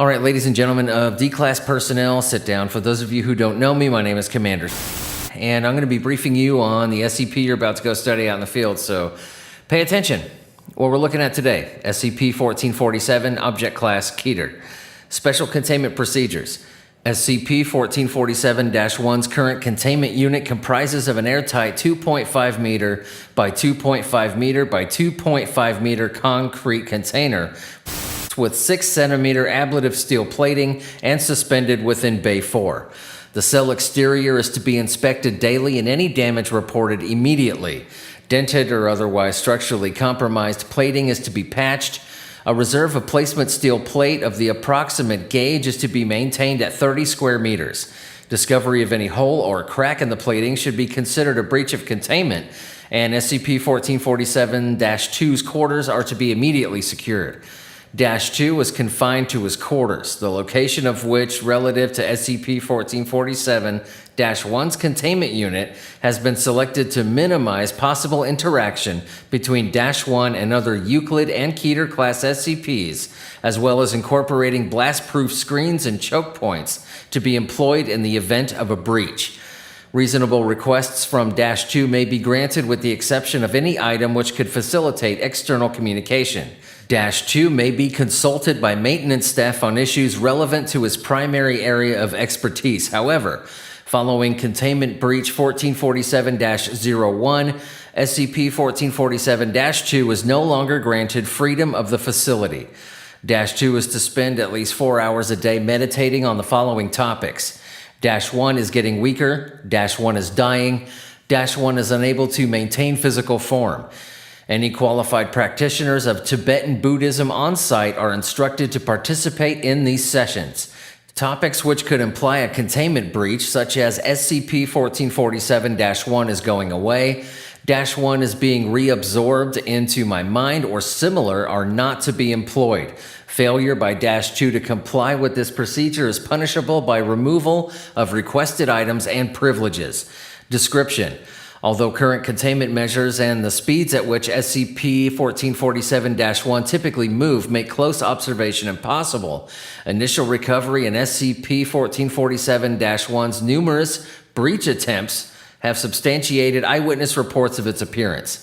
All right, ladies and gentlemen of D-Class personnel, sit down. For those of you who don't know me, my name is Commander, and I'm going to be briefing you on the SCP you're about to go study out in the field, so pay attention. What we're looking at today, SCP-1447, Object Class KETER. Special Containment Procedures. SCP-1447-1's current containment unit comprises of an airtight 2.5 meter by 2.5 meter by 2.5 meter concrete container with 6 centimeter ablative steel plating and suspended within Bay 4. The cell exterior is to be inspected daily and any damage reported immediately. Dented or otherwise structurally compromised plating is to be patched. A reserve of placement steel plate of the approximate gauge is to be maintained at 30 square meters. Discovery of any hole or crack in the plating should be considered a breach of containment, and SCP-1447-2's quarters are to be immediately secured. -2 was confined to his quarters, the location of which relative to SCP-1447-1's containment unit has been selected to minimize possible interaction between -1 and other Euclid and KETER class SCPs, as well as incorporating blast-proof screens and choke points to be employed in the event of a breach. Reasonable requests from -2 may be granted with the exception of any item which could facilitate external communication. -2 may be consulted by maintenance staff on issues relevant to his primary area of expertise. However, following Containment Breach 1447-01, SCP-1447-2 is no longer granted freedom of the facility. -2 is to spend at least 4 hours a day meditating on the following topics. -1 is getting weaker, -1 is dying, -1 is unable to maintain physical form. Any qualified practitioners of Tibetan Buddhism on site are instructed to participate in these sessions. Topics which could imply a containment breach, such as SCP-1447-1 is going away, -1 is being reabsorbed into my mind, or similar, are not to be employed. Failure by -2 to comply with this procedure is punishable by removal of requested items and privileges. Description: although current containment measures and the speeds at which SCP-1447-1 typically move make close observation impossible, initial recovery in SCP-1447-1's numerous breach attempts have substantiated eyewitness reports of its appearance.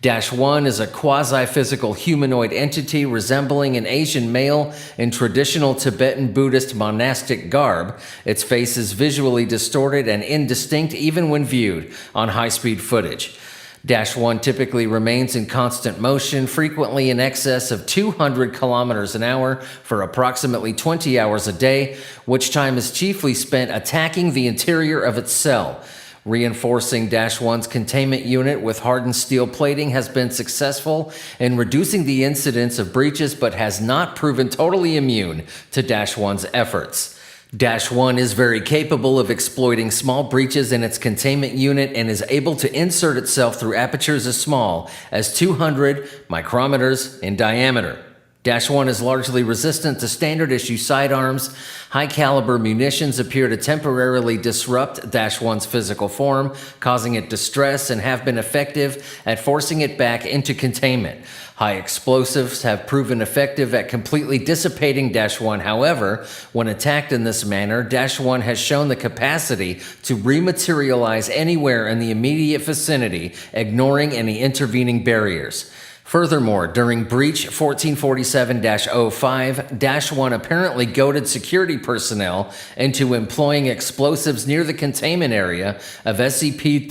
-1 is a quasi-physical humanoid entity resembling an Asian male in traditional Tibetan Buddhist monastic garb. Its face is visually distorted and indistinct even when viewed on high-speed footage. -1 typically remains in constant motion, frequently in excess of 200 kilometers an hour for approximately 20 hours a day, which time is chiefly spent attacking the interior of its cell. Reinforcing -1's containment unit with hardened steel plating has been successful in reducing the incidence of breaches, but has not proven totally immune to -1's efforts. -1 is very capable of exploiting small breaches in its containment unit and is able to insert itself through apertures as small as 200 micrometers in diameter. -1 is largely resistant to standard issue sidearms. High caliber munitions appear to temporarily disrupt -1's physical form, causing it distress, and have been effective at forcing it back into containment. High explosives have proven effective at completely dissipating -1. However, when attacked in this manner, -1 has shown the capacity to rematerialize anywhere in the immediate vicinity, ignoring any intervening barriers. Furthermore, during Breach 1447-05, -1 apparently goaded security personnel into employing explosives near the containment area of SCP,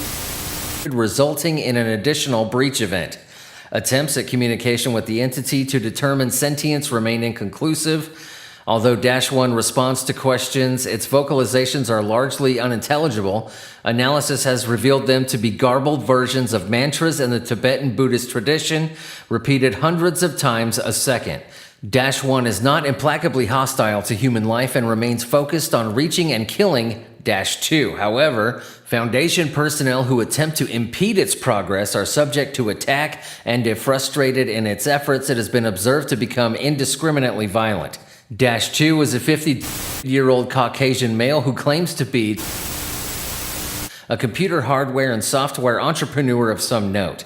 resulting in an additional breach event. Attempts at communication with the entity to determine sentience remain inconclusive. Although -1 responds to questions, its vocalizations are largely unintelligible. Analysis has revealed them to be garbled versions of mantras in the Tibetan Buddhist tradition, repeated hundreds of times a second. -1 is not implacably hostile to human life and remains focused on reaching and killing -2. However, Foundation personnel who attempt to impede its progress are subject to attack, and if frustrated in its efforts, it has been observed to become indiscriminately violent. -2 is a 50-year-old Caucasian male who claims to be a computer hardware and software entrepreneur of some note.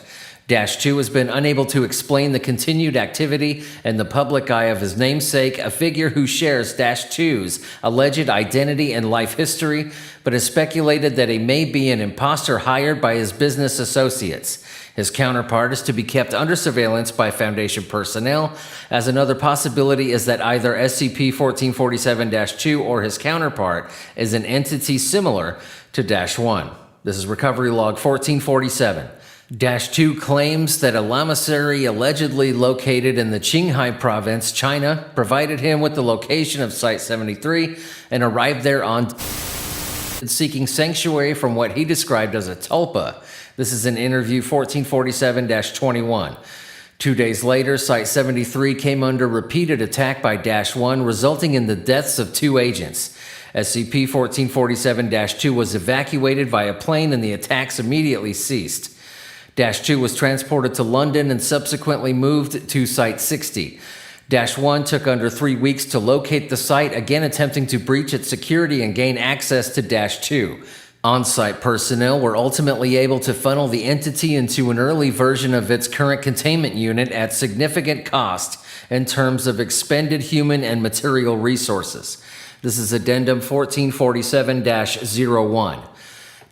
Dash 2 has been unable to explain the continued activity in the public eye of his namesake, a figure who shares Dash 2's alleged identity and life history, but has speculated that he may be an imposter hired by his business associates. His counterpart is to be kept under surveillance by Foundation personnel, as another possibility is that either SCP-1447-2 or his counterpart is an entity similar to Dash 1. This is Recovery Log 1447. Dash 2 claims that a lamasery allegedly located in the Qinghai province, China, provided him with the location of Site 73 and arrived there on seeking sanctuary from what he described as a tulpa. This is in interview 1447-21. 2 days later, Site 73 came under repeated attack by Dash 1, resulting in the deaths of 2 agents. SCP-1447-2 was evacuated via plane and the attacks immediately ceased. Dash 2 was transported to London and subsequently moved to Site 60. Dash 1 took under 3 weeks to locate the site, again attempting to breach its security and gain access to Dash 2. On-site personnel were ultimately able to funnel the entity into an early version of its current containment unit at significant cost in terms of expended human and material resources. This is Addendum 1447-01.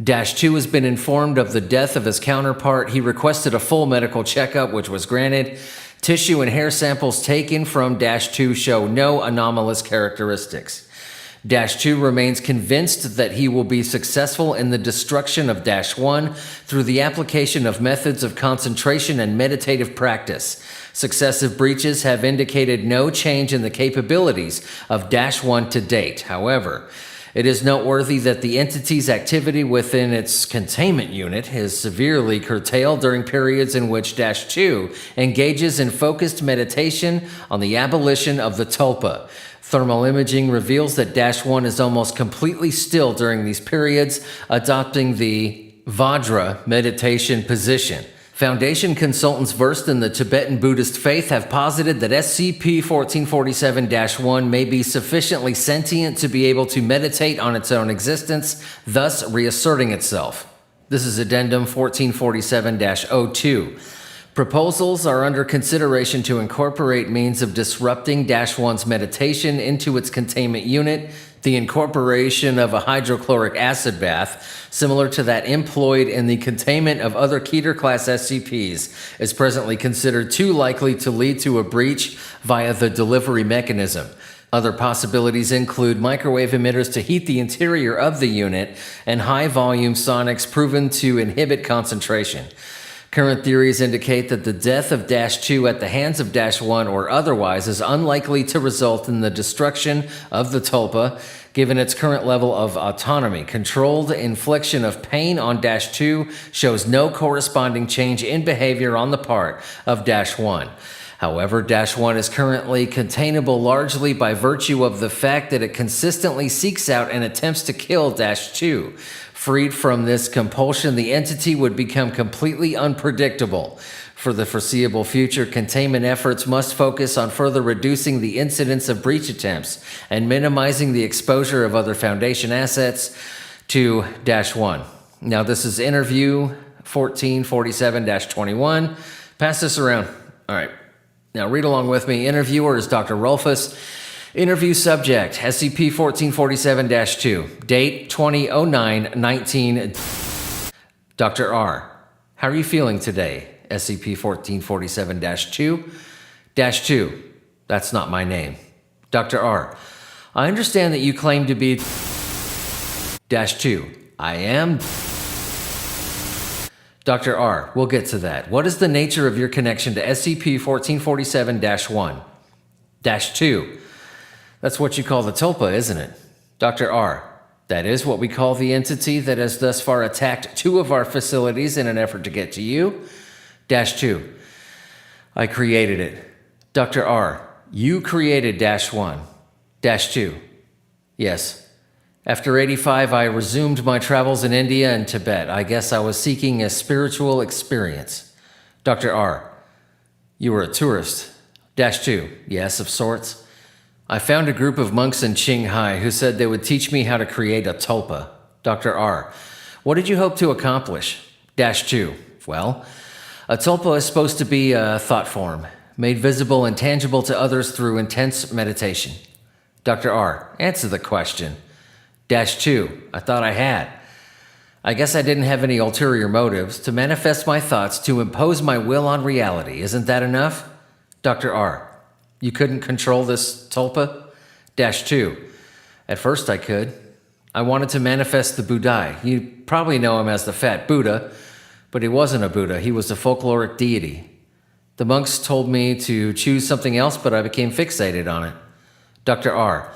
Dash 2 has been informed of the death of his counterpart. He requested a full medical checkup, which was granted. Tissue and hair samples taken from Dash 2 show no anomalous characteristics. Dash 2 remains convinced that he will be successful in the destruction of Dash 1 through the application of methods of concentration and meditative practice. Successive breaches have indicated no change in the capabilities of Dash 1 to date. However, it is noteworthy that the entity's activity within its containment unit is severely curtailed during periods in which Dash 2 engages in focused meditation on the abolition of the tulpa. Thermal imaging reveals that Dash 1 is almost completely still during these periods, adopting the Vajra meditation position. Foundation consultants versed in the Tibetan Buddhist faith have posited that SCP-1447-1 may be sufficiently sentient to be able to meditate on its own existence, thus reasserting itself. This is Addendum 1447-02. Proposals are under consideration to incorporate means of disrupting Dash 1's meditation into its containment unit. The incorporation of a hydrochloric acid bath, similar to that employed in the containment of other KETER-class SCPs, is presently considered too likely to lead to a breach via the delivery mechanism. Other possibilities include microwave emitters to heat the interior of the unit and high-volume sonics proven to inhibit concentration. Current theories indicate that the death of Dash 2 at the hands of Dash 1 or otherwise is unlikely to result in the destruction of the tulpa, given its current level of autonomy. Controlled infliction of pain on Dash 2 shows no corresponding change in behavior on the part of Dash 1. However, Dash 1 is currently containable largely by virtue of the fact that it consistently seeks out and attempts to kill Dash 2. Freed from this compulsion, the entity would become completely unpredictable. For the foreseeable future, containment efforts must focus on further reducing the incidence of breach attempts and minimizing the exposure of other Foundation assets to Dash 1. Now, this is interview 1447-21. Pass this around. All right. Now, read along with me. Interviewer is Dr. Rolfus. Interview subject, SCP-1447-2. Date, 2009-19. Dr. R. How are you feeling today? SCP-1447-2. Dash 2. That's not my name. Dr. R. I understand that you claim to be Dash 2. I am Dr. R. We'll get to that. What is the nature of your connection to SCP-1447-1? Dash 2. That's what you call the tulpa, isn't it? Dr. R. That is what we call the entity that has thus far attacked 2 of our facilities in an effort to get to you. Dash 2. I created it. Dr. R. You created Dash 1. Dash 2. Yes. After 85, I resumed my travels in India and Tibet. I guess I was seeking a spiritual experience. Dr. R. You were a tourist. Dash 2. Yes, of sorts. I found a group of monks in Qinghai who said they would teach me how to create a tulpa. Dr. R. What did you hope to accomplish? Dash 2. Well, A tulpa is supposed to be a thought form, made visible and tangible to others through intense meditation. Dr. R, answer the question. -2, I thought I had. I guess I didn't have any ulterior motives to manifest my thoughts, to impose my will on reality. Isn't that enough? Dr. R, you couldn't control this tulpa? -2, at first I could. I wanted to manifest the Buddhai. You probably know him as the Fat Buddha, but he wasn't a Buddha. He was a folkloric deity. The monks told me to choose something else, but I became fixated on it. Dr. R,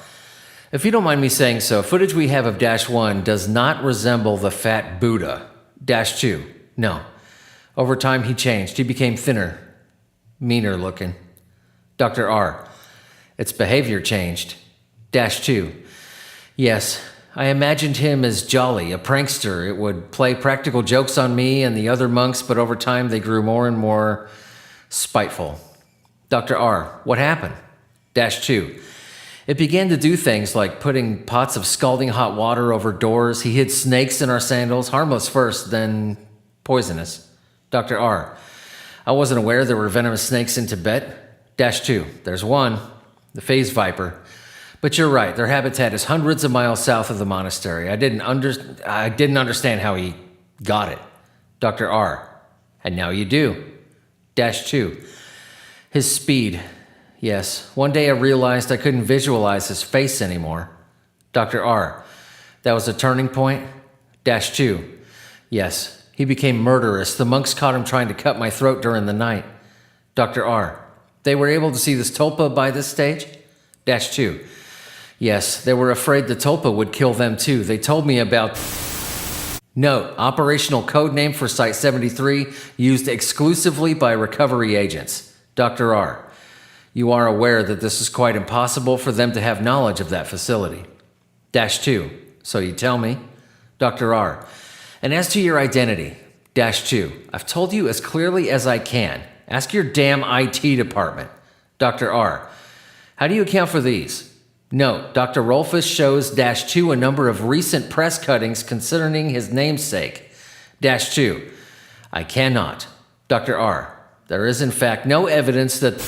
if you don't mind me saying so, footage we have of -1 does not resemble the Fat Buddha. -2, no. Over time he changed. He became thinner, meaner looking. Dr. R, its behavior changed. -2, yes. I imagined him as jolly, a prankster. It would play practical jokes on me and the other monks, but over time they grew more and more spiteful. Dr. R, what happened? -2, it began to do things like putting pots of scalding hot water over doors. He hid snakes in our sandals, harmless first, then poisonous. Dr. R, I wasn't aware there were venomous snakes in Tibet. -2, there's one, the phase viper. But you're right, their habitat is hundreds of miles south of the monastery. I didn't understand how he got it. Dr. R, and now you do. -2, his speed. Yes, one day I realized I couldn't visualize his face anymore. Dr. R, that was a turning point? -2, yes, he became murderous. The monks caught him trying to cut my throat during the night. Dr. R, they were able to see this tulpa by this stage? -2, yes, they were afraid the tulpa would kill them too. They told me about... Note, operational code name for Site 73 used exclusively by recovery agents. Dr. R, you are aware that this is quite impossible for them to have knowledge of that facility. -2, so you tell me. Dr. R, and as to your identity, -2, I've told you as clearly as I can. Ask your damn IT department. Dr. R, how do you account for these? Note, Dr. Rolfus shows -2 a number of recent press cuttings concerning his namesake. -2, I cannot. Dr. R, there is in fact no evidence that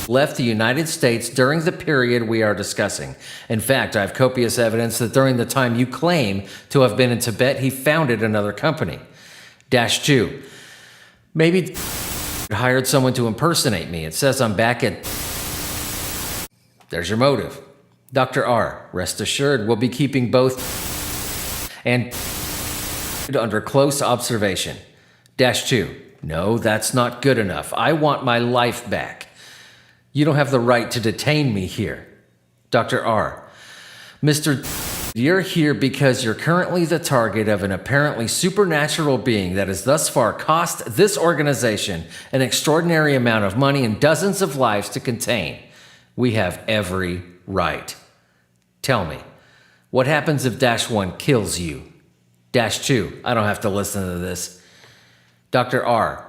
left the United States during the period we are discussing. In fact, I have copious evidence that during the time you claim to have been in Tibet, he founded another company. -2, maybe hired someone to impersonate me. It says I'm back at... There's your motive. Dr. R, rest assured, we'll be keeping both and under close observation. -2, no, that's not good enough. I want my life back. You don't have the right to detain me here. Dr. R, Mr. You're here because you're currently the target of an apparently supernatural being that has thus far cost this organization an extraordinary amount of money and dozens of lives to contain. We have every right. Tell me, what happens if -1 kills you? -2, I don't have to listen to this. Dr. R,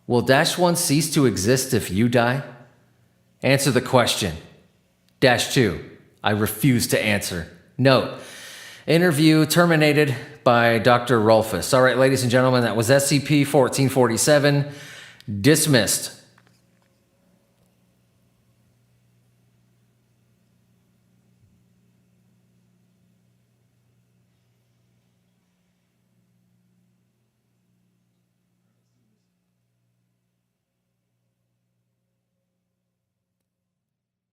will -1 cease to exist if you die? Answer the question. -2, I refuse to answer. Note, interview terminated by Dr. Rolfus. All right, ladies and gentlemen, that was SCP-1447, dismissed.